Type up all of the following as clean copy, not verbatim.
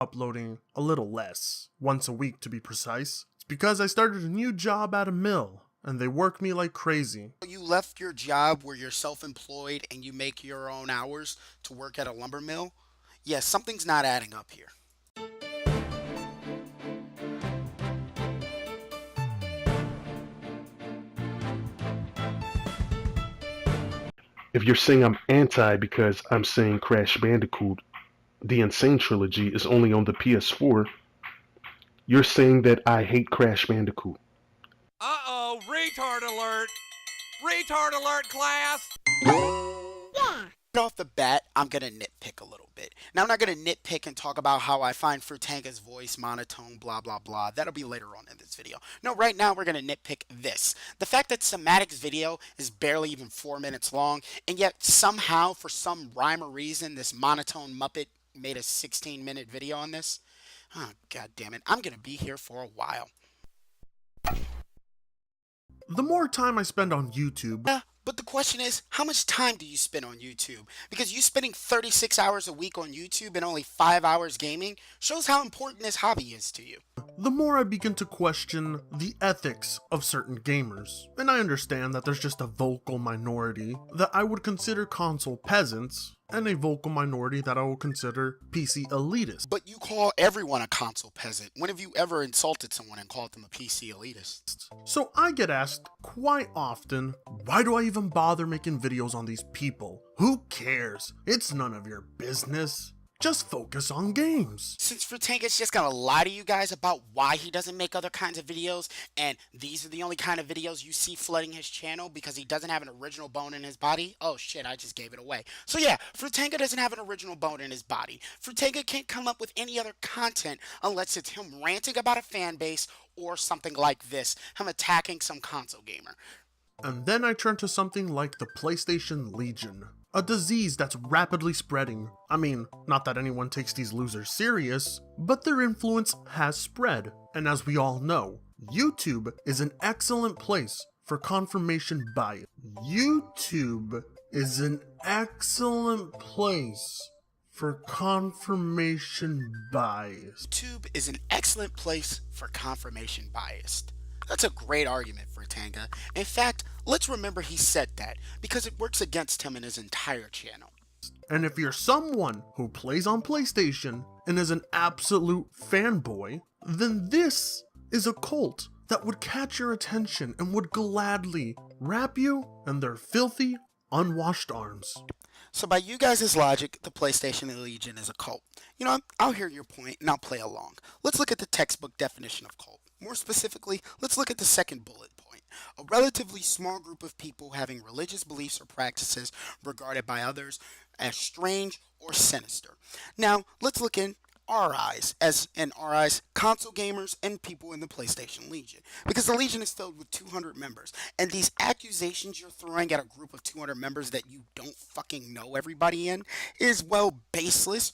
uploading a little less, once a week to be precise. It's because I started a new job at a mill, and they work me like crazy. You left your job where you're self-employed and you make your own hours to work at a lumber mill? Yes, something's not adding up here. If you're saying I'm anti because I'm saying Crash Bandicoot, the Insane Trilogy, is only on the PS4, you're saying that I hate Crash Bandicoot. Uh-oh, retard alert! Retard alert, class! Right off the bat, I'm gonna nitpick a little bit. Now, I'm not gonna nitpick and talk about how I find Frutanga's voice monotone, blah blah blah. That'll be later on in this video. No, right now we're gonna nitpick this. The fact that Somatic's video is barely even 4 minutes long, and yet somehow, for some rhyme or reason, this monotone Muppet made a 16-minute video on this. Oh, god damn it. I'm gonna be here for a while. The more time I spend on YouTube, Yeah, but the question is, how much time do you spend on YouTube? Because you spending 36 hours a week on YouTube and only 5 hours gaming shows how important this hobby is to you. the more I begin to question the ethics of certain gamers. And I understand that there's just a vocal minority that I would consider console peasants, and a vocal minority that I will consider PC elitists. But you call everyone a console peasant. When have you ever insulted someone and called them a PC elitist? So I get asked quite often, why do I even bother making videos on these people? Who cares? It's none of your business. Just focus on games. Since Frutanga's just gonna lie to you guys about why he doesn't make other kinds of videos, and these are the only kind of videos you see flooding his channel because he doesn't have an original bone in his body. Oh shit, I just gave it away. So yeah, Frutanga doesn't have an original bone in his body. Frutanga can't come up with any other content unless it's him ranting about a fan base or something like this, him attacking some console gamer. And then I turn to something like the PlayStation Legion, a disease that's rapidly spreading. I mean, not that anyone takes these losers serious, but their influence has spread. And as we all know, YouTube is an excellent place for confirmation bias. YouTube is an excellent place for confirmation bias. YouTube is an excellent place for confirmation bias. That's a great argument for Tanga. In fact, let's remember he said that, because it works against him and his entire channel. And if you're someone who plays on PlayStation and is an absolute fanboy, then this is a cult that would catch your attention and would gladly wrap you in their filthy, unwashed arms. So by you guys' logic, the PlayStation Legion is a cult. You know, I'll hear your point and I'll play along. Let's look at the textbook definition of cult. More specifically, let's look at the second bullet point. A relatively small group of people having religious beliefs or practices regarded by others as strange or sinister. Now, let's look in our eyes, as in our eyes, console gamers and people in the PlayStation Legion. Because the Legion is filled with 200 members, and these accusations you're throwing at a group of 200 members that you don't fucking know everybody in is, well, baseless,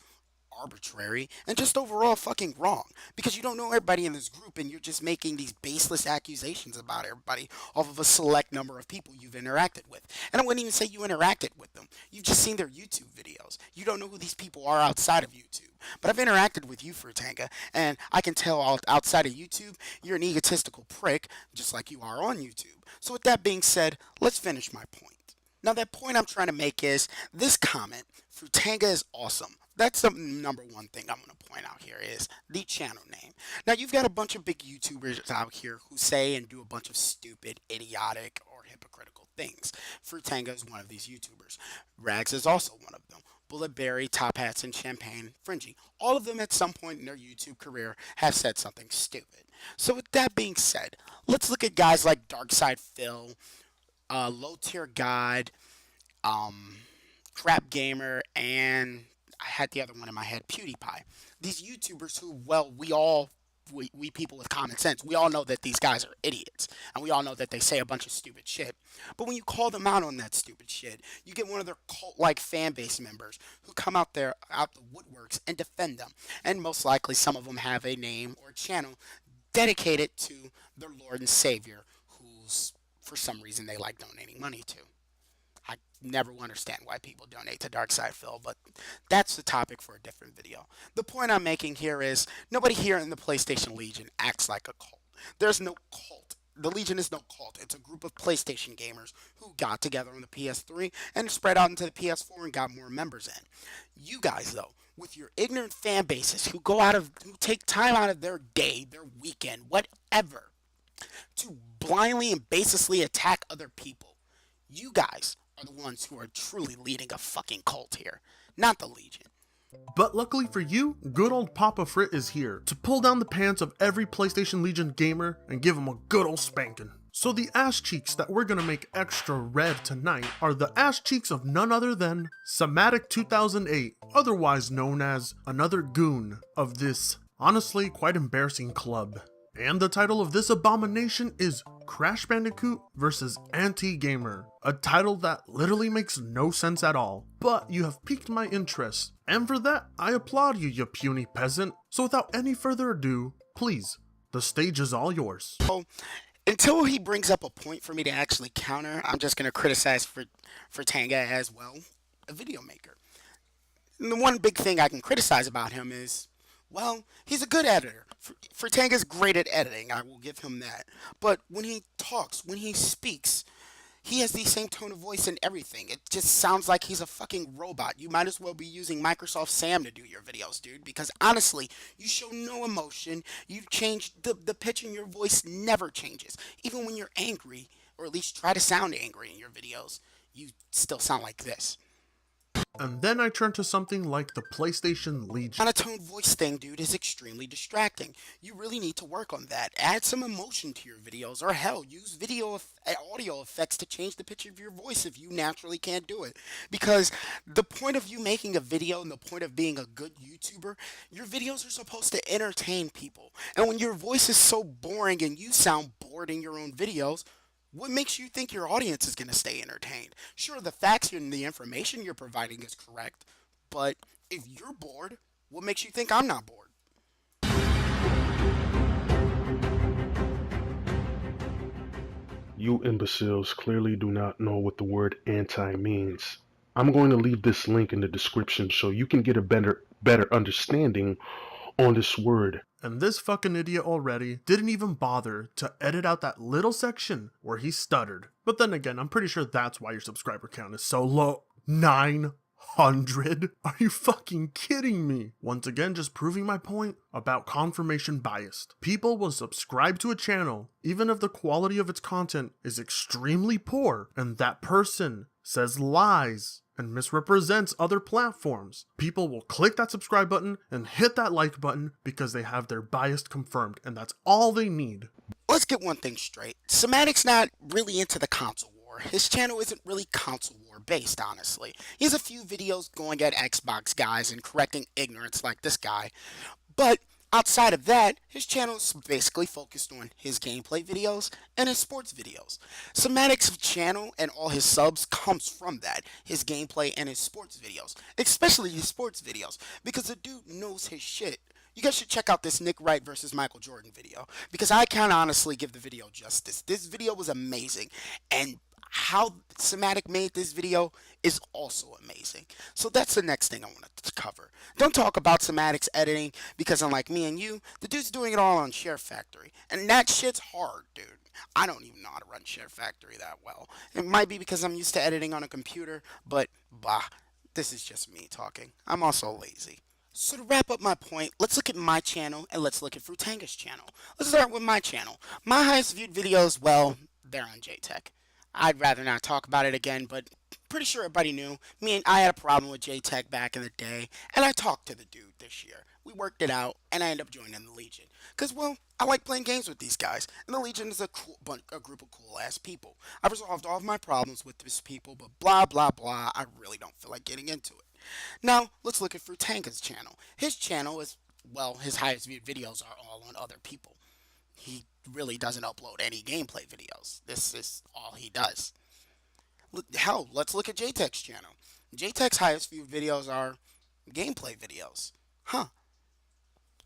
arbitrary, and just overall fucking wrong, because you don't know everybody in this group and you're just making these baseless accusations about everybody off of a select number of people you've interacted with. And I wouldn't even say you interacted with them, you've just seen their YouTube videos. You don't know who these people are outside of YouTube. But I've interacted with you, Frutanga, and I can tell outside of YouTube you're an egotistical prick, just like you are on YouTube. So with that being said, let's finish my point. Now, that point I'm trying to make is this comment, Frutanga is awesome. That's the number one thing I'm going to point out here is the channel name. Now, you've got a bunch of big YouTubers out here who say and do a bunch of stupid, idiotic, or hypocritical things. Frutanga is one of these YouTubers. Rags is also one of them. Bulletberry, Top Hats, and Champagne Fringy. All of them at some point in their YouTube career have said something stupid. So with that being said, let's look at guys like Darkside Phil, Low Tier God, Crap Gamer, and I had the other one in my head, PewDiePie. These YouTubers who, well, we people with common sense, we all know that these guys are idiots, and we all know that they say a bunch of stupid shit. But when you call them out on that stupid shit, you get one of their cult-like fan base members who come out the woodworks and defend them. And most likely some of them have a name or channel dedicated to their Lord and Savior, who's, for some reason, they like donating money to. I never will understand why people donate to Darkside Phil, but that's the topic for a different video. The point I'm making here is nobody here in the PlayStation Legion acts like a cult. There's no cult. The Legion is no cult. It's a group of PlayStation gamers who got together on the PS3 and spread out into the PS4 and got more members in. You guys, though, with your ignorant fan bases who take time out of their day, their weekend, whatever, to blindly and baselessly attack other people, you guys are the ones who are truly leading a fucking cult here, not the Legion. But luckily for you, good old Papa Frit is here to pull down the pants of every PlayStation Legion gamer and give them a good old spanking. So the ass cheeks that we're gonna make extra red tonight are the ass cheeks of none other than Samatic 2008, otherwise known as another goon of this honestly quite embarrassing club. And the title of this abomination is Crash Bandicoot vs. Anti-Gamer, a title that literally makes no sense at all, but you have piqued my interest, and for that, I applaud you, you puny peasant. So without any further ado, please, the stage is all yours. So, until he brings up a point for me to actually counter, I'm just going to criticize Fritanga as well, a video maker. And the one big thing I can criticize about him is, well, he's a good editor. Fritanga's great at editing, I will give him that. But when he talks, when he speaks, he has the same tone of voice and everything. It just sounds like he's a fucking robot. You might as well be using Microsoft Sam to do your videos, dude. Because honestly, you show no emotion. You've changed, the pitch in your voice never changes. Even when you're angry, or at least try to sound angry in your videos, you still sound like this. And then I turn to something like the PlayStation Legion. Monotone voice thing, dude, is extremely distracting. You really need to work on that. Add some emotion to your videos, or hell, use audio effects to change the pitch of your voice if you naturally can't do it. Because the point of you making a video and the point of being a good YouTuber, your videos are supposed to entertain people. And when your voice is so boring and you sound bored in your own videos, what makes you think your audience is going to stay entertained? Sure, the facts and the information you're providing is correct, but if you're bored, what makes you think I'm not bored? You imbeciles clearly do not know what the word anti means. I'm going to leave this link in the description so you can get a better understanding on this word. And this fucking idiot already didn't even bother to edit out that little section where he stuttered. But then again, I'm pretty sure that's why your subscriber count is so low. 900? Are you fucking kidding me? Once again, just proving my point about confirmation bias. People will subscribe to a channel even if the quality of its content is extremely poor and that person says lies and misrepresents other platforms. People will click that subscribe button and hit that like button because they have their bias confirmed, and that's all they need. Let's get one thing straight. Sematic's not really into the console war. His channel isn't really console war based, honestly. He has a few videos going at Xbox guys and correcting ignorance like this guy, but outside of that, his channel is basically focused on his gameplay videos and his sports videos. Sematic's channel and all his subs comes from that, his gameplay and his sports videos, especially his sports videos, because the dude knows his shit. You guys should check out this Nick Wright versus Michael Jordan video, because I can't honestly give the video justice. This video was amazing, and how Sematic made this video is also amazing. So that's the next thing I wanted to cover. Don't talk about Sematic's editing, because unlike me and you, the dude's doing it all on Share Factory. And that shit's hard, dude. I don't even know how to run Share Factory that well. It might be because I'm used to editing on a computer, but bah, this is just me talking. I'm also lazy. So to wrap up my point, let's look at my channel and let's look at Frutanga's channel. Let's start with my channel. My highest viewed videos, well, they're on JTech. I'd rather not talk about it again, but pretty sure everybody knew. I had a problem with JTech back in the day, and I talked to the dude this year. We worked it out, and I ended up joining the Legion. Because, well, I like playing games with these guys, and the Legion is a group of cool-ass people. I've resolved all of my problems with these people, but blah, blah, blah, I really don't feel like getting into it. Now, let's look at Frutanga's channel. His channel is, well, his highest viewed videos are all on other people. He really doesn't upload any gameplay videos. This is all he does. Hell, let's look at JTech's channel. JTech's highest viewed videos are gameplay videos. Huh.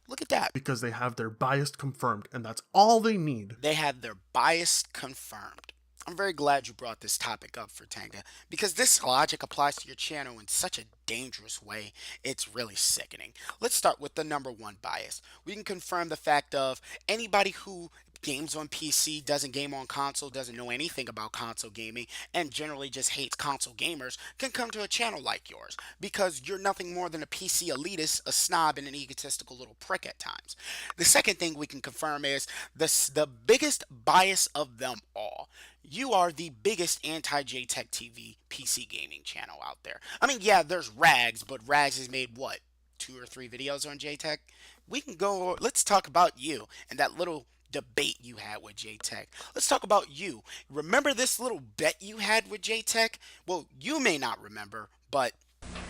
Look at that. Because they have their bias confirmed, and that's all they need. They have their bias confirmed. I'm very glad you brought this topic up for Tanga, because this logic applies to your channel in such a dangerous way, it's really sickening. Let's start with the number one bias. We can confirm the fact of anybody who games on PC, doesn't game on console, doesn't know anything about console gaming, and generally just hates console gamers can come to a channel like yours because you're nothing more than a PC elitist, a snob, and an egotistical little prick at times. The second thing we can confirm is the biggest bias of them all. You are the biggest anti-JTech TV PC gaming channel out there. I mean, yeah, there's Rags, but Rags has made what? 2 or 3 videos on JTech? We can go, let's talk about you and that little debate you had with JTech. Let's talk about you. Remember this little bet you had with JTech? Well, you may not remember, but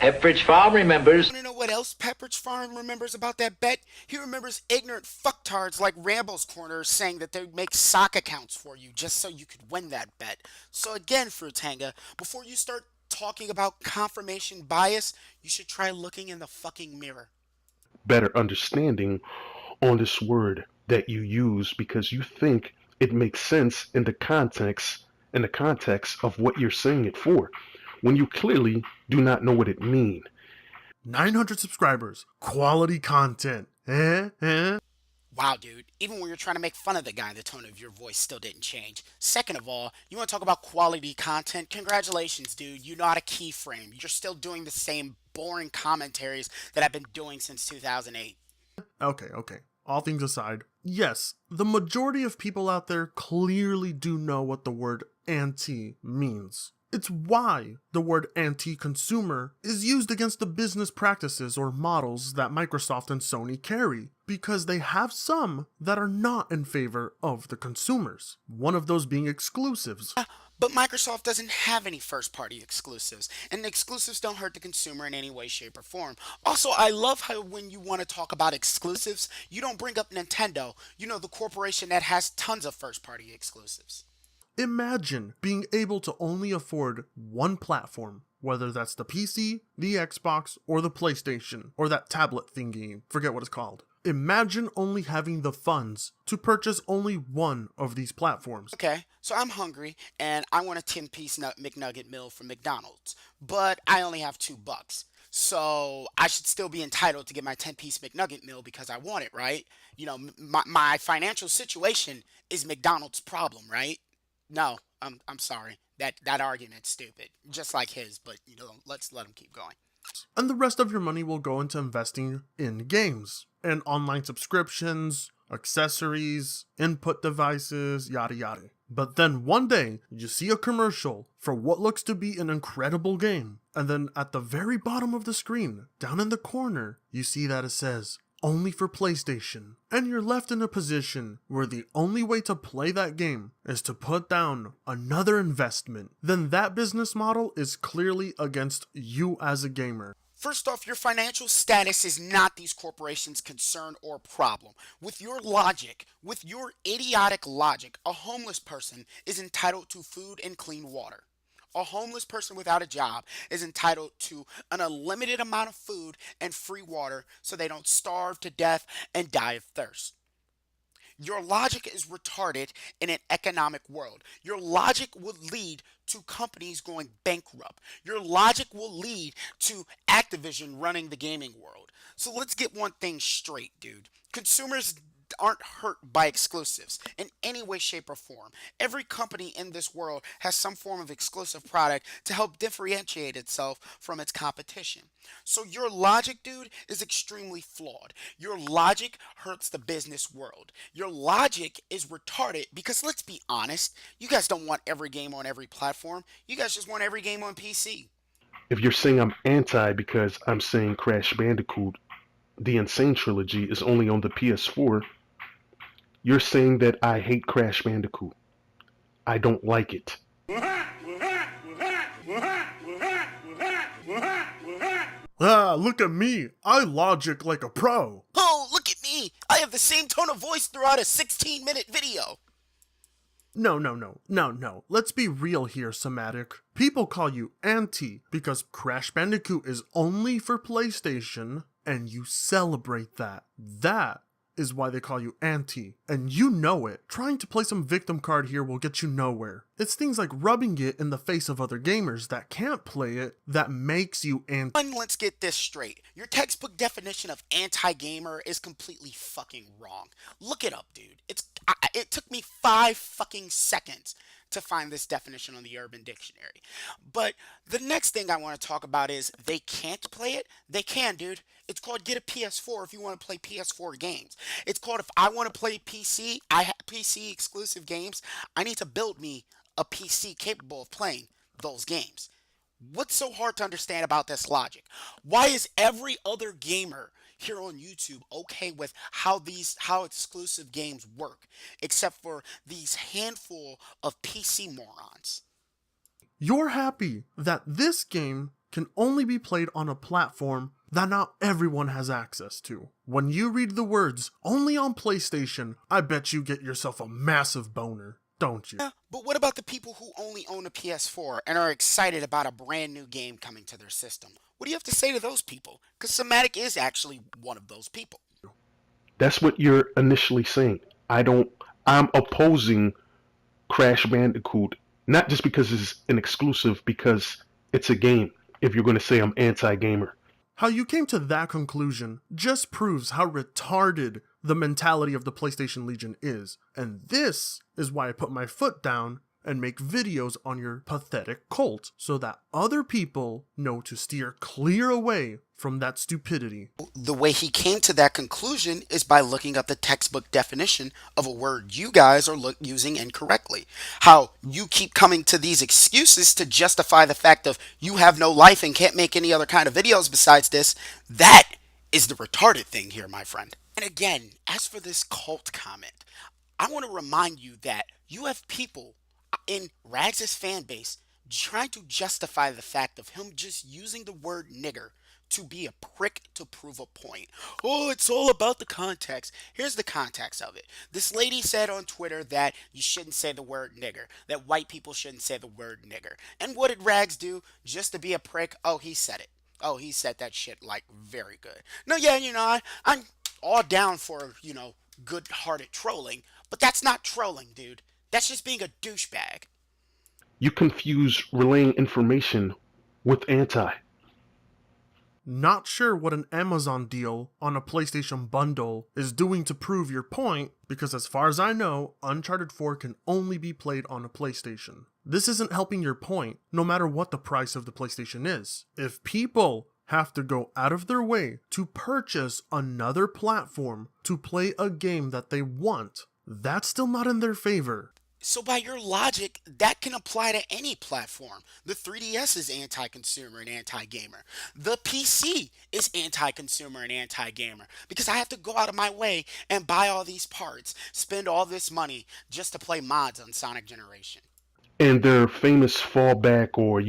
Pepperidge Farm remembers. want to know what else Pepperidge Farm remembers about that bet? He remembers ignorant fucktards like Ramble's Corner saying that they'd make sock accounts for you just so you could win that bet. So again, Frutanga, before you start talking about confirmation bias, you should try looking in the fucking mirror. Better understanding on this word that you use because you think it makes sense in the context of what you're saying it for, when you clearly do not know what it means. 900 subscribers, quality content. Wow, dude. Even when you're trying to make fun of the guy, the tone of your voice still didn't change. Second of all, you want to talk about quality content? Congratulations, dude. You know how to keyframe. You're still doing the same boring commentaries that I've been doing since 2008. Okay. All things aside, yes, the majority of people out there clearly do know what the word anti means. It's why the word anti-consumer is used against the business practices or models that Microsoft and Sony carry, because they have some that are not in favor of the consumers, one of those being exclusives. But Microsoft doesn't have any first-party exclusives, and the exclusives don't hurt the consumer in any way, shape, or form. Also, I love how when you want to talk about exclusives, you don't bring up Nintendo, you know, the corporation that has tons of first-party exclusives. Imagine being able to only afford one platform, whether that's the PC, the Xbox, or the PlayStation, or that tablet thingy, forget what it's called. Imagine only having the funds to purchase only one of these platforms. Okay, so I'm hungry, and I want a 10-piece McNugget meal from McDonald's, but I only have $2. So I should still be entitled to get my 10-piece McNugget meal because I want it, right? You know, my financial situation is McDonald's problem, right? No, I'm sorry. That argument's stupid. Just like his, but you know, let's let him keep going. And the rest of your money will go into investing in games and online subscriptions, accessories, input devices, yada yada. But then one day, you see a commercial for what looks to be an incredible game, and then at the very bottom of the screen, down in the corner, you see that it says, only for PlayStation, and you're left in a position where the only way to play that game is to put down another investment. Then that business model is clearly against you as a gamer. First off, your financial status is not these corporations' concern or problem. With your logic, with your idiotic logic, a homeless person is entitled to food and clean water. A homeless person without a job is entitled to an unlimited amount of food and free water so they don't starve to death and die of thirst. Your logic is retarded in an economic world. Your logic would lead to companies going bankrupt. Your logic will lead to Activision running the gaming world. So let's get one thing straight, dude. Consumers aren't hurt by exclusives in any way, shape, or form. Every company in this world has some form of exclusive product to help differentiate itself from its competition. So your logic, dude, is extremely flawed. Your logic hurts the business world. Your logic is retarded because, let's be honest, you guys don't want every game on every platform. You guys just want every game on PC. If you're saying I'm anti because I'm saying Crash Bandicoot, the Insane Trilogy, is only on the PS4, you're saying that I hate Crash Bandicoot. I don't like it. Ah, look at me. I logic like a pro. Oh, look at me. I have the same tone of voice throughout a 16-minute video. No. Let's be real here, Somatic. People call you anti because Crash Bandicoot is only for PlayStation, and you celebrate that. That is why they call you anti, and you know it. Trying to play some victim card here will get you nowhere. It's things like rubbing it in the face of other gamers that can't play it that makes you anti. And let's get this straight. Your textbook definition of anti-gamer is completely fucking wrong. Look it up, dude. It took me 5 fucking seconds to find this definition on the Urban Dictionary. But the next thing I want to talk about is they can't play it. They can, dude. It's called get a PS4 if you want to play PS4 games. It's called if I want to play PC, PC exclusive games, I need to build me a PC capable of playing those games. What's so hard to understand about this logic? Why is every other gamer here on YouTube okay with how exclusive games work, except for these handful of PC morons? You're happy that this game can only be played on a platform that not everyone has access to. When you read the words only on PlayStation, I bet you get yourself a massive boner, don't you? Yeah, but what about the people who only own a PS4 and are excited about a brand new game coming to their system? What do you have to say to those people? Because Somatic is actually one of those people. That's what you're initially saying. I'm opposing Crash Bandicoot, not just because it's an exclusive, because it's a game. If you're going to say I'm anti-gamer. How you came to that conclusion just proves how retarded the mentality of the PlayStation Legion is. And this is why I put my foot down and make videos on your pathetic cult, so that other people know to steer clear away from that stupidity. The way he came to that conclusion is by looking up the textbook definition of a word you guys are using incorrectly. How you keep coming to these excuses to justify the fact of you have no life and can't make any other kind of videos besides this. That is the retarded thing here, my friend. And again, as for this cult comment, I want to remind you that you have people in Rags' fan base trying to justify the fact of him just using the word nigger to be a prick to prove a point. Oh, it's all about the context. Here's the context of it. This lady said on Twitter that you shouldn't say the word nigger, that white people shouldn't say the word nigger. And what did Rags do just to be a prick? Oh, he said it. Oh, he said that shit like very good. No, yeah, I'm all down for, good-hearted trolling, but that's not trolling, dude. That's just being a douchebag. You confuse relaying information with anti. Not sure what an Amazon deal on a PlayStation bundle is doing to prove your point, because as far as I know, Uncharted 4 can only be played on a PlayStation. This isn't helping your point, no matter what the price of the PlayStation is. If people have to go out of their way to purchase another platform to play a game that they want, that's still not in their favor. So by your logic, that can apply to any platform. The 3DS is anti-consumer and anti-gamer. The PC is anti-consumer and anti-gamer because I have to go out of my way and buy all these parts, spend all this money just to play mods on Sonic Generation. And their famous fallback or,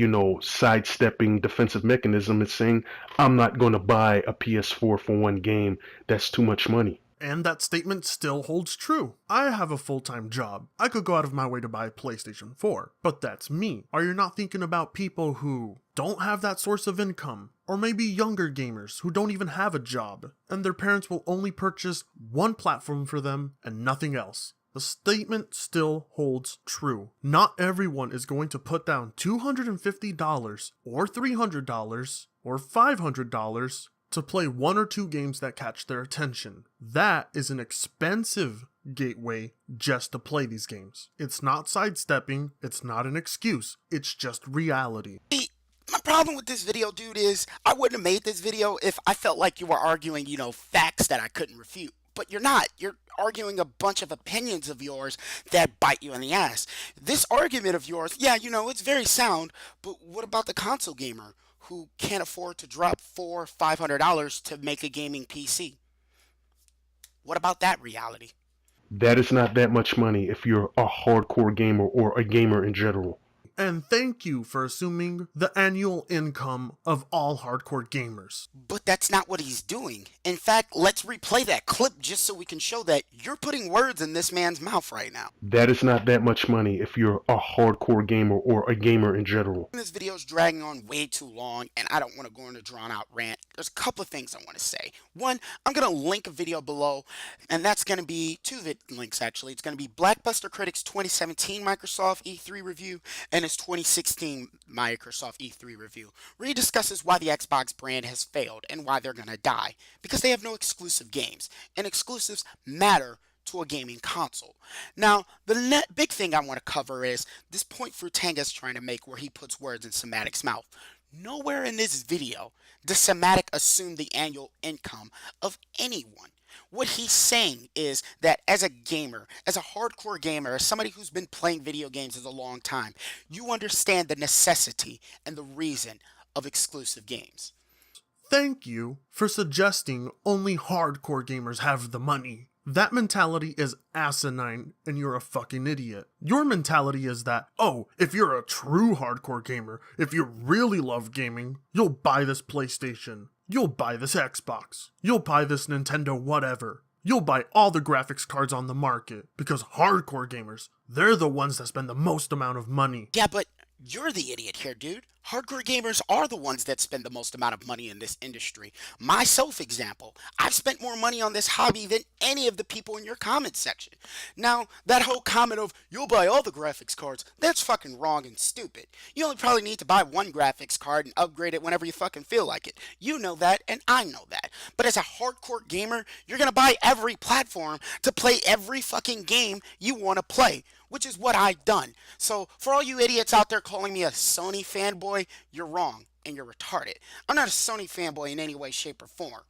sidestepping defensive mechanism is saying, I'm not going to buy a PS4 for one game. That's too much money. And that statement still holds true. I have a full-time job. I could go out of my way to buy a PlayStation 4, but that's me. Are you not thinking about people who don't have that source of income? Or maybe younger gamers who don't even have a job, and their parents will only purchase one platform for them and nothing else? The statement still holds true. Not everyone is going to put down $250 or $300 or $500 to play one or two games that catch their attention. That is an expensive gateway just to play these games. It's not sidestepping, it's not an excuse, it's just reality. My problem with this video, dude, is I wouldn't have made this video if I felt like you were arguing, facts that I couldn't refute. But you're not. You're arguing a bunch of opinions of yours that bite you in the ass. This argument of yours, yeah, it's very sound, but what about the console gamer who can't afford to drop $400-500 to make a gaming PC? What about that reality? That is not that much money if you're a hardcore gamer or a gamer in general. And thank you for assuming the annual income of all hardcore gamers. But that's not what he's doing. In fact, let's replay that clip just so we can show that you're putting words in this man's mouth right now. That is not that much money if you're a hardcore gamer or a gamer in general. This video is dragging on way too long, and I don't want to go on a drawn-out rant. there's a couple of things I want to say. One, I'm going to link a video below, and that's going to be two links actually. It's going to be Blackbuster Critic's 2017 Microsoft E3 review and his 2016 Microsoft E3 review, where he discusses why the Xbox brand has failed and why they're going to die, because they have no exclusive games, and exclusives matter to a gaming console. Now, the big thing I want to cover is this point Frutanga's trying to make where he puts words in Somatic's mouth. Nowhere in this video does Somatic assume the annual income of anyone. What he's saying is that as a gamer, as a hardcore gamer, as somebody who's been playing video games for a long time, you understand the necessity and the reason of exclusive games. Thank you for suggesting only hardcore gamers have the money. That mentality is asinine and you're a fucking idiot. Your mentality is that, oh, if you're a true hardcore gamer, if you really love gaming, you'll buy this PlayStation, you'll buy this Xbox, you'll buy this Nintendo whatever. You'll buy all the graphics cards on the market because hardcore gamers, they're the ones that spend the most amount of money. Yeah, but you're the idiot here, dude. Hardcore gamers are the ones that spend the most amount of money in this industry. Myself, example, I've spent more money on this hobby than any of the people in your comment section. Now, that whole comment of, you'll buy all the graphics cards, that's fucking wrong and stupid. You only probably need to buy one graphics card and upgrade it whenever you fucking feel like it. You know that, and I know that. But as a hardcore gamer, you're gonna buy every platform to play every fucking game you want to play, which is what I've done. So for all you idiots out there calling me a Sony fanboy, you're wrong and you're retarded. I'm not a Sony fanboy in any way, shape, or form.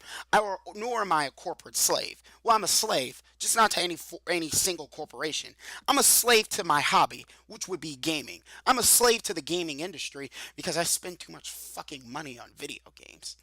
Nor am I a corporate slave. Well, I'm a slave, just not to any single corporation. I'm a slave to my hobby, which would be gaming. I'm a slave to the gaming industry because I spend too much fucking money on video games.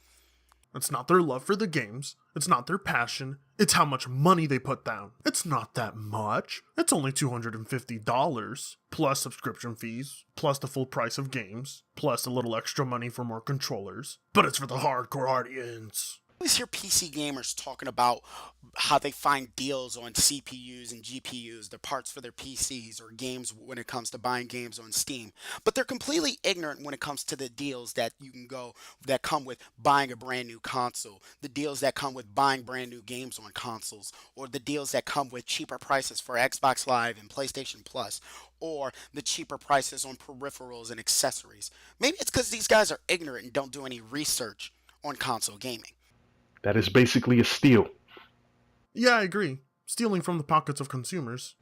It's not their love for the games, it's not their passion, it's how much money they put down. It's not that much. It's only $250, plus subscription fees, plus the full price of games, plus a little extra money for more controllers. But it's for the hardcore audience. I always hear PC gamers talking about how they find deals on CPUs and GPUs, the parts for their PCs or games when it comes to buying games on Steam. But they're completely ignorant when it comes to the deals that that come with buying a brand new console, the deals that come with buying brand new games on consoles, or the deals that come with cheaper prices for Xbox Live and PlayStation Plus, or the cheaper prices on peripherals and accessories. Maybe it's because these guys are ignorant and don't do any research on console gaming. That is basically a steal. Yeah, I agree. Stealing from the pockets of consumers.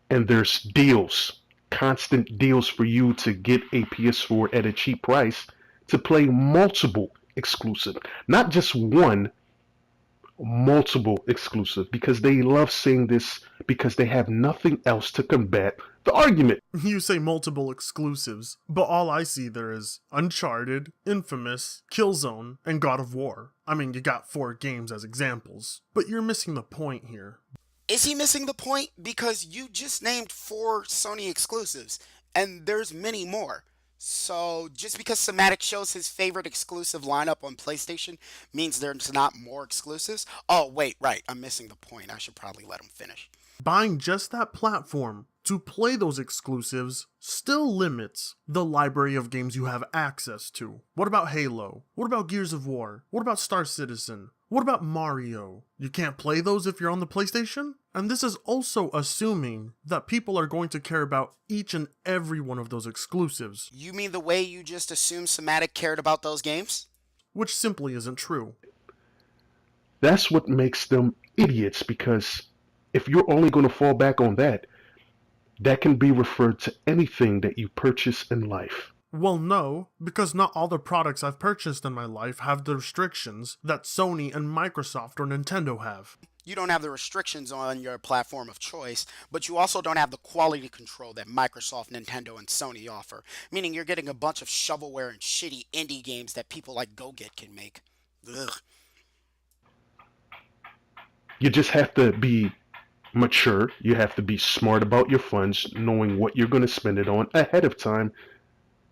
And there's deals, constant deals for you to get a PS4 at a cheap price to play multiple exclusive. Not just one, multiple exclusive, because they love saying this because they have nothing else to combat the argument. You say multiple exclusives, but all I see there is Uncharted, Infamous, Killzone, and God of War. I mean, you got 4 games as examples, but you're missing the point here. Is he missing the point? Because you just named 4 Sony exclusives, and there's many more. So just because Somatic shows his favorite exclusive lineup on PlayStation means there's not more exclusives? Oh, wait, right, I'm missing the point. I should probably let him finish. Buying just that platform to play those exclusives still limits the library of games you have access to. What about Halo? What about Gears of War? What about Star Citizen? What about Mario? You can't play those if you're on the PlayStation? And this is also assuming that people are going to care about each and every one of those exclusives. You mean the way you just assumed Somatic cared about those games? Which simply isn't true. That's what makes them idiots, because if you're only going to fall back on that, that can be referred to anything that you purchase in life. Well, no, because not all the products I've purchased in my life have the restrictions that Sony and Microsoft or Nintendo have. You don't have the restrictions on your platform of choice, but you also don't have the quality control that Microsoft, Nintendo, and Sony offer, meaning you're getting a bunch of shovelware and shitty indie games that people like GoGet can make. Ugh. You just have to be mature. You have to be smart about your funds, knowing what you're going to spend it on ahead of time,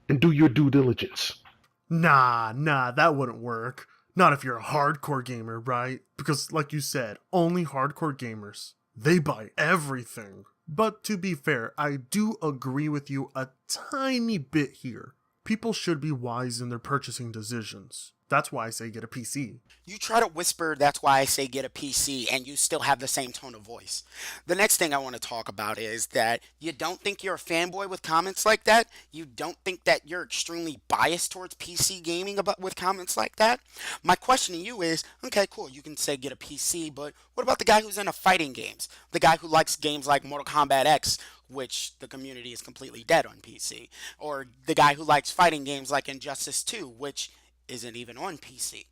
and do your due diligence. Nah, that wouldn't work. Not if you're a hardcore gamer, right? Because like you said, only hardcore gamers, they buy everything. But to be fair, I do agree with you a tiny bit here. People should be wise in their purchasing decisions. That's why I say get a PC. You try to whisper, that's why I say get a PC, and you still have the same tone of voice. The next thing I want to talk about is that you don't think you're a fanboy with comments like that? You don't think that you're extremely biased towards PC gaming with comments like that? My question to you is, okay, cool, you can say get a PC, but what about the guy who's into fighting games? The guy who likes games like Mortal Kombat X, which the community is completely dead on PC. Or the guy who likes fighting games like Injustice 2, which isn't even on PC.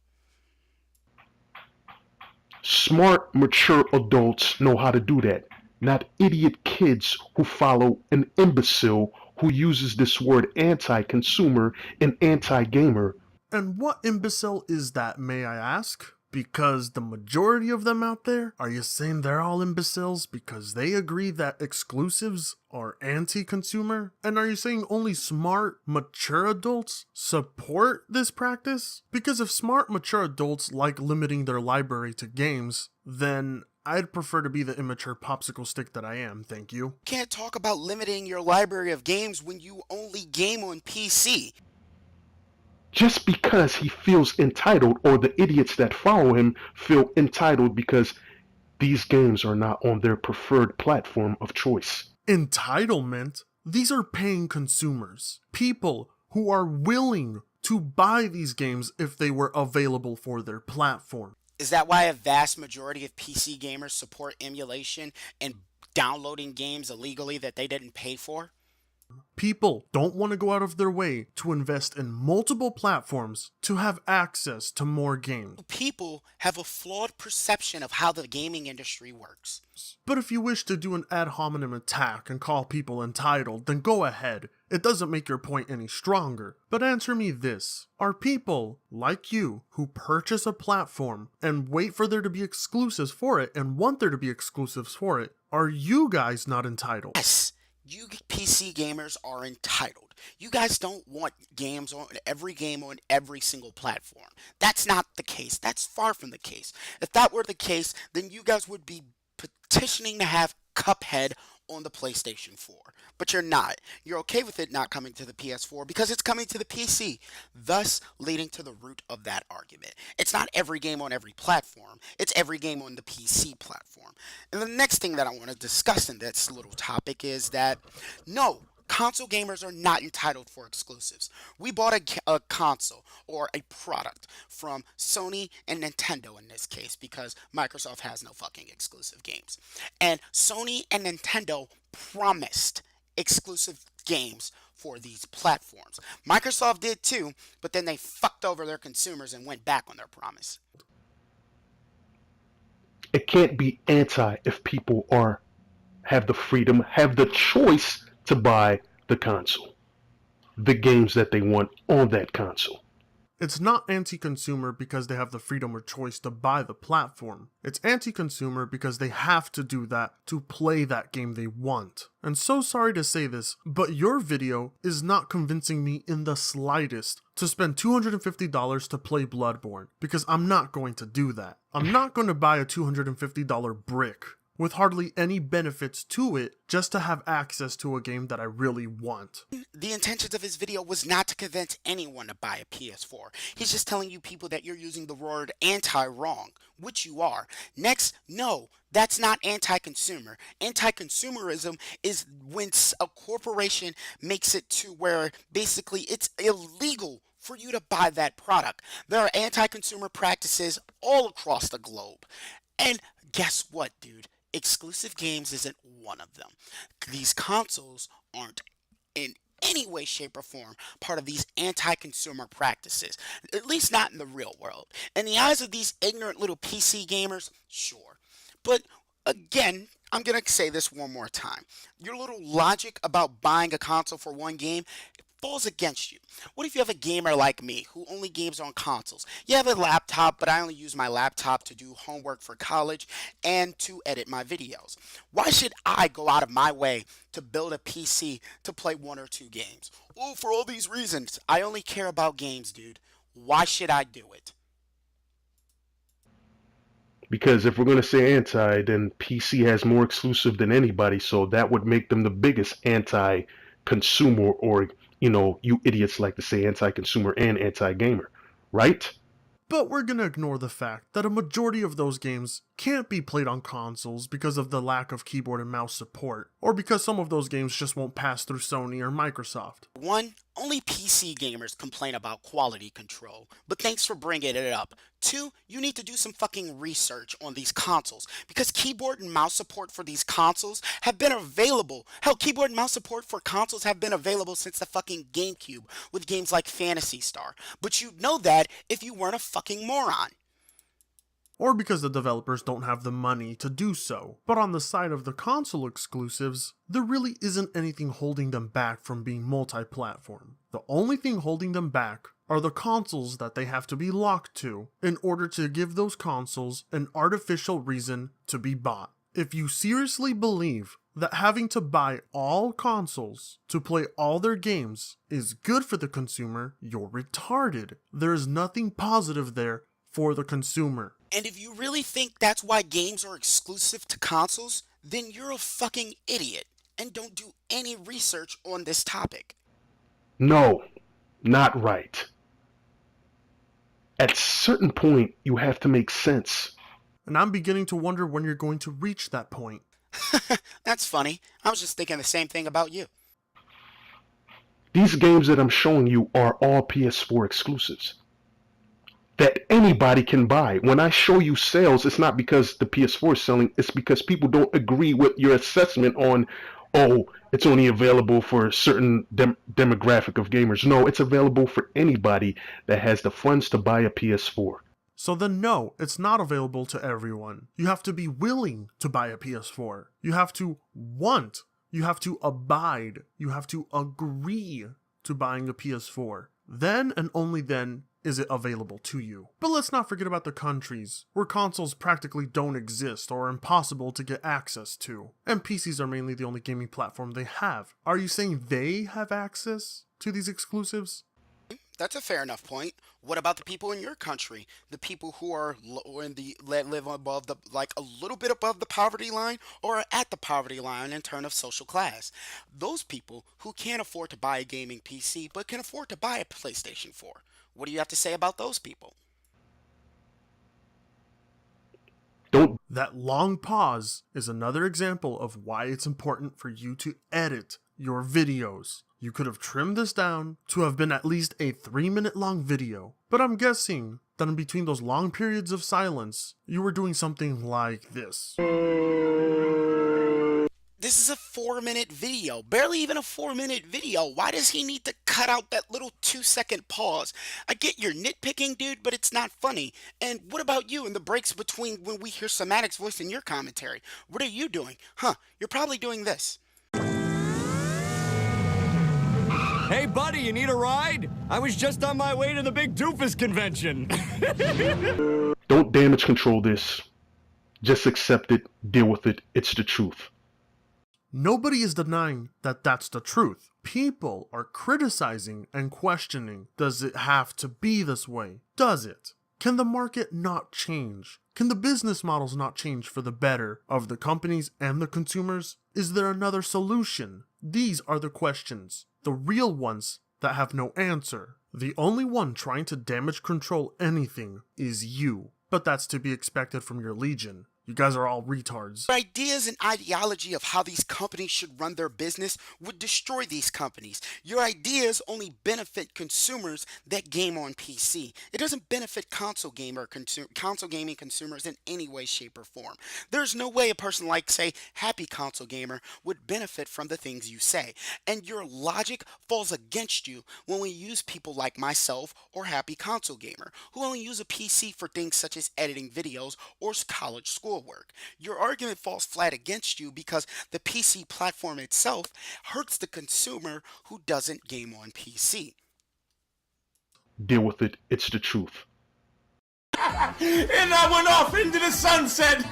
Smart, mature adults know how to do that, not idiot kids who follow an imbecile who uses this word anti-consumer and anti-gamer. And what imbecile is that, may I ask? Because the majority of them out there, are you saying they're all imbeciles because they agree that exclusives are anti-consumer? And are you saying only smart, mature adults support this practice? Because if smart, mature adults like limiting their library to games, then I'd prefer to be the immature popsicle stick that I am, thank you. You can't talk about limiting your library of games when you only game on PC. Just because he feels entitled, or the idiots that follow him feel entitled because these games are not on their preferred platform of choice. Entitlement? These are paying consumers. People who are willing to buy these games if they were available for their platform. Is that why a vast majority of PC gamers support emulation and downloading games illegally that they didn't pay for? People don't want to go out of their way to invest in multiple platforms to have access to more games. People have a flawed perception of how the gaming industry works. But if you wish to do an ad hominem attack and call people entitled, then go ahead. It doesn't make your point any stronger. But answer me this. Are people like you who purchase a platform and wait for there to be exclusives for it and want there to be exclusives for it, are you guys not entitled? Yes. You PC gamers are entitled. You guys don't want games on every game on every single platform. That's not the case. That's far from the case. If that were the case, then you guys would be petitioning to have Cuphead on the PlayStation 4. But you're not. You're okay with it not coming to the PS4 because it's coming to the PC, thus leading to the root of that argument. It's not every game on every platform. It's every game on the PC platform. And the next thing that I want to discuss in this little topic is that, no, console gamers are not entitled for exclusives. We bought a console or a product from Sony and Nintendo in this case because Microsoft has no fucking exclusive games. And Sony and Nintendo promised exclusive games for these platforms. Microsoft did too, but then they fucked over their consumers and went back on their promise. It can't be anti if people have the freedom, have the choice to buy the console, the games that they want on that console. It's not anti-consumer because they have the freedom or choice to buy the platform. It's anti-consumer because they have to do that to play that game they want. And so sorry to say this, but your video is not convincing me in the slightest to spend $250 to play Bloodborne, because I'm not going to do that. I'm not going to buy a $250 brick with hardly any benefits to it just to have access to a game that I really want. The intentions of his video was not to convince anyone to buy a PS4. He's just telling you people that you're using the word anti wrong, which you are. Next, no, that's not anti-consumer. Anti-consumerism is when a corporation makes it to where basically it's illegal for you to buy that product. There are anti-consumer practices all across the globe. And guess what, dude? Exclusive games isn't one of them. These consoles aren't in any way, shape, or form part of these anti-consumer practices. At least not in the real world. In the eyes of these ignorant little PC gamers, sure. But again, I'm going to say this one more time. Your little logic about buying a console for one game falls against you. What if you have a gamer like me who only games on consoles? You have a laptop, but I only use my laptop to do homework for college and to edit my videos. Why should I go out of my way to build a PC to play one or two games? Oh, for all these reasons. I only care about games, dude. Why should I do it? Because if we're going to say anti, then PC has more exclusive than anybody, so that would make them the biggest anti-consumer, or, you idiots like to say anti-consumer and anti-gamer, right? But we're gonna ignore the fact that a majority of those games can't be played on consoles because of the lack of keyboard and mouse support, or because some of those games just won't pass through Sony or Microsoft. One, only PC gamers complain about quality control, but thanks for bringing it up. Two, you need to do some fucking research on these consoles, because keyboard and mouse support for these consoles have been available. Hell, keyboard and mouse support for consoles have been available since the fucking GameCube with games like Phantasy Star. But you'd know that if you weren't a fucking moron. Or because the developers don't have the money to do so. But on the side of the console exclusives, there really isn't anything holding them back from being multi-platform. The only thing holding them back are the consoles that they have to be locked to in order to give those consoles an artificial reason to be bought. If you seriously believe that having to buy all consoles to play all their games is good for the consumer, you're retarded. There is nothing positive there for the consumer. And if you really think that's why games are exclusive to consoles, then you're a fucking idiot and don't do any research on this topic. No, not right. At a certain point, you have to make sense. And I'm beginning to wonder when you're going to reach that point. That's funny. I was just thinking the same thing about you. These games that I'm showing you are all PS4 exclusives that anybody can buy. When I show you sales, it's not because the PS4 is selling, it's because people don't agree with your assessment on, oh, it's only available for a certain demographic of gamers. No, it's available for anybody that has the funds to buy a PS4. So then no, it's not available to everyone. You have to be willing to buy a PS4. You have to want, you have to abide, you have to agree to buying a PS4. Then and only then is it available to you. But let's not forget about the countries where consoles practically don't exist or are impossible to get access to, and PCs are mainly the only gaming platform they have. Are you saying they have access to these exclusives? That's a fair enough point. What about the people in your country? The people who are live above the, like, a little bit above the poverty line, or are at the poverty line in terms of social class? Those people who can't afford to buy a gaming PC but can afford to buy a PlayStation 4. What do you have to say about those people? That long pause is another example of why it's important for you to edit your videos. You could have trimmed this down to have been at least a 3-minute long video, but I'm guessing that in between those long periods of silence, you were doing something like this. This is a 4-minute video, barely even a 4-minute video. Why does he need to cut out that little 2-second pause? I get you're nitpicking, dude, but it's not funny. And what about you in the breaks between when we hear Somatic's voice in your commentary? What are you doing? You're probably doing this. Hey, buddy, you need a ride? I was just on my way to the big doofus convention. Don't damage control this. Just accept it, deal with it, it's the truth. Nobody is denying that that's the truth. People are criticizing and questioning, does it have to be this way? Does it? Can the market not change? Can the business models not change for the better of the companies and the consumers? Is there another solution? These are the questions, the real ones that have no answer. The only one trying to damage control anything is you, but that's to be expected from your legion. You guys are all retards. Your ideas and ideology of how these companies should run their business would destroy these companies. Your ideas only benefit consumers that game on PC. It doesn't benefit console gaming consumers in any way, shape, or form. There's no way a person like, say, Happy Console Gamer would benefit from the things you say. And your logic falls against you when we use people like myself or Happy Console Gamer, who only use a PC for things such as editing videos or college school work. Your argument falls flat against you because the PC platform itself hurts the consumer who doesn't game on PC. Deal with it, it's the truth. And I went off into the sunset.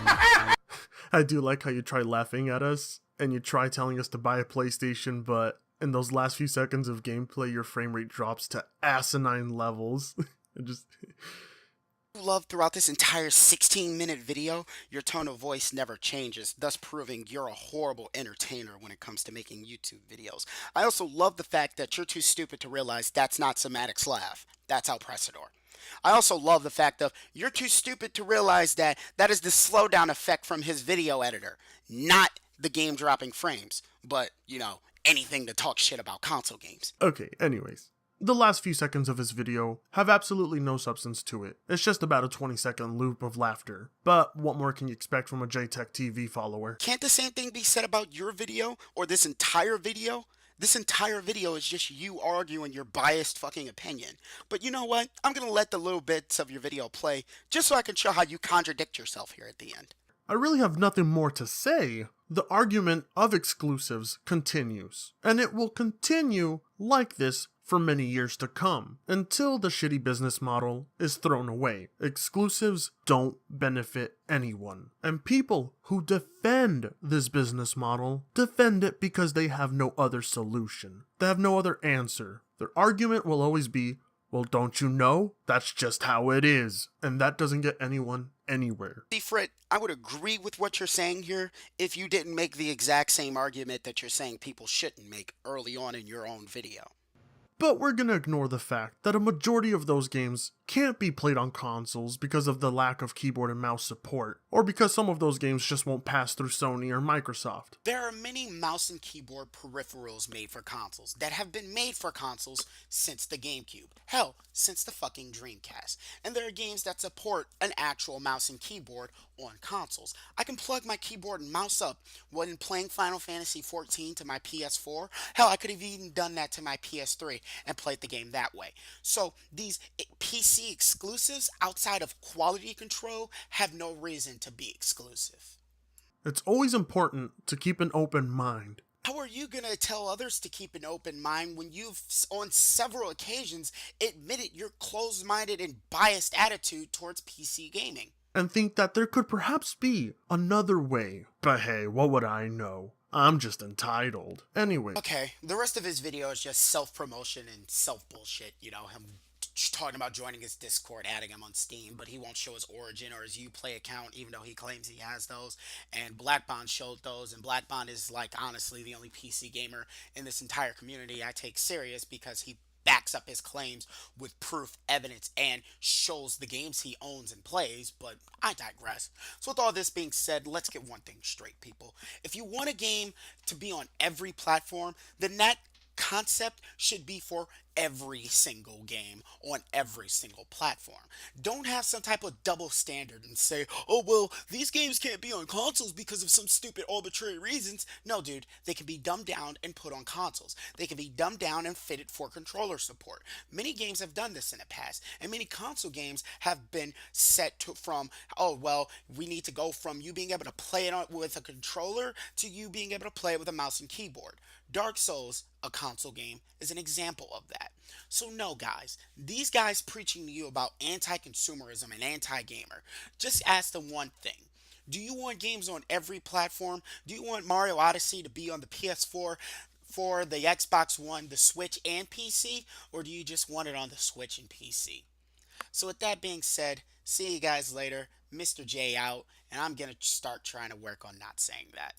I do like how you try laughing at us, and you try telling us to buy a PlayStation, but in those last few seconds of gameplay, your frame rate drops to asinine levels. Love throughout this entire 16-minute video, your tone of voice never changes, thus proving you're a horrible entertainer when it comes to making YouTube videos. I also love the fact that you're too stupid to realize that's not Somatic's laugh. That's El Presador. I also love the fact of you're too stupid to realize that that is the slowdown effect from his video editor, not the game dropping frames, but, anything to talk shit about console games. Okay, anyways. The last few seconds of his video have absolutely no substance to it. It's just about a 20-second loop of laughter. But what more can you expect from a JTech TV follower? Can't the same thing be said about your video or this entire video? This entire video is just you arguing your biased fucking opinion. But you know what? I'm gonna let the little bits of your video play just so I can show how you contradict yourself here at the end. I really have nothing more to say. The argument of exclusives continues. And it will continue like this for many years to come, until the shitty business model is thrown away. Exclusives don't benefit anyone. And people who defend this business model defend it because they have no other solution. They have no other answer. Their argument will always be, well, don't you know? That's just how it is. And that doesn't get anyone anywhere. See, Frit, I would agree with what you're saying here if you didn't make the exact same argument that you're saying people shouldn't make early on in your own video. But we're gonna ignore the fact that a majority of those games can't be played on consoles because of the lack of keyboard and mouse support, or because some of those games just won't pass through Sony or Microsoft. There are many mouse and keyboard peripherals made for consoles that have been made for consoles since the GameCube. Hell, since the fucking Dreamcast. And there are games that support an actual mouse and keyboard on consoles. I can plug my keyboard and mouse up when playing Final Fantasy XIV to my PS4. Hell, I could have even done that to my PS3 and played the game that way. So these PC exclusives outside of quality control have no reason to be exclusive. It's always important to keep an open mind. How are you going to tell others to keep an open mind when you've, on several occasions, admitted your closed-minded and biased attitude towards PC gaming? And think that there could perhaps be another way. But hey, what would I know? I'm just entitled. Anyway. Okay, the rest of his video is just self-promotion and self-bullshit, him talking about joining his Discord, adding him on Steam, but he won't show his Origin or his Uplay account, even though he claims he has those. And Black Bond showed those, and Black Bond is, honestly, the only PC gamer in this entire community I take serious because he backs up his claims with proof, evidence, and shows the games he owns and plays, but I digress. So with all this being said, let's get one thing straight, people. If you want a game to be on every platform, then that concept should be for every single game on every single platform. Don't have some type of double standard and say, oh, well, these games can't be on consoles because of some stupid arbitrary reasons. No, dude, they can be dumbed down and put on consoles. They can be dumbed down and fitted for controller support. Many games have done this in the past, and many console games have been set to from, oh, well, we need to go from you being able to play it with a controller to you being able to play it with a mouse and keyboard. Dark Souls, a console game, is an example of that. So no, guys, these guys preaching to you about anti-consumerism and anti-gamer, just ask them one thing. Do you want games on every platform? Do you want Mario Odyssey to be on the PS4, for the Xbox One, the Switch, and PC? Or do you just want it on the Switch and PC? So with that being said, see you guys later. Mr. J out, and I'm going to start trying to work on not saying that.